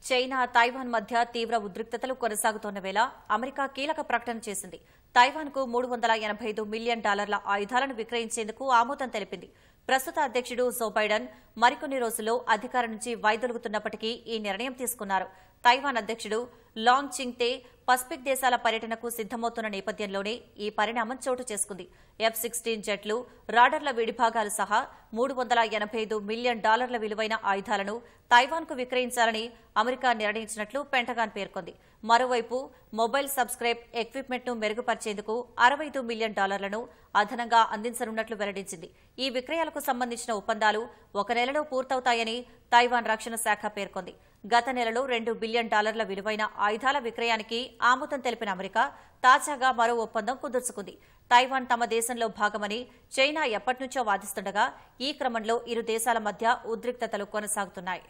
China Taiwan మధ్య తీవ్ర ఉద్రిక్తతలు కొనసాగుతోన్న వేళ అమెరికా కీలక ప్రకటన చేసింది. తైవాన్కు $385 మిలియన్ ఆయుధాలను విక్రయించేందుకు ఆమోదం తెలిపింది. ప్రస్తుత అధ్యక్షుడు జో బైడెన్ మరికొన్ని రోజుల్లో అధికారం నుంచి వైదొలుగుతున్నప్పటికీ ఈ నిర్ణయం తీసుకున్నారు. తైవాన్ అధ్యక్షుడు లాంగ్ చింగ్తే పసిఫిక్ దేశాల పర్యటనకు సిద్దమవుతున్న నేపథ్యంలోనే ఈ పరిణామం చోటు చేసుకుంది. F-16 జెట్లు, రాడర్ల విడిభాగాలు సహా $385 మిలియన్ విలువైన ఆయుధాలను తైవాన్కు విక్రయించాలని అమెరికా నిర్ణయించినట్లు పెంటగాన్ పేర్కొంది. మరోవైపు మొబైల్ సబ్స్క్రైబ్ ఎక్విప్మెంట్ను మెరుగుపరిచేందుకు $65 మిలియన్ అదనంగా అందించనున్నట్లు వెల్లడించింది. ఈ విక్రయాలకు సంబంధించిన ఒప్పందాలు ఒక నెలలో పూర్తవుతాయని తైవాన్ రక్షణ శాఖ పేర్కొంది. గత నెలలో $2 బిలియన్ విలువైన ఆయుధాల విక్రయానికి ఆమోదం తెలిపిన అమెరికా తాజాగా మరో ఒప్పందం కుదుర్చుకుంది. తైవాన్ తమ దేశంలో భాగమని చైనా ఎప్పటినుంచో వాదిస్తుండగా ఈ క్రమంలో ఇరు దేశాల మధ్య ఉద్రిక్తతలు కొనసాగుతున్నాయి.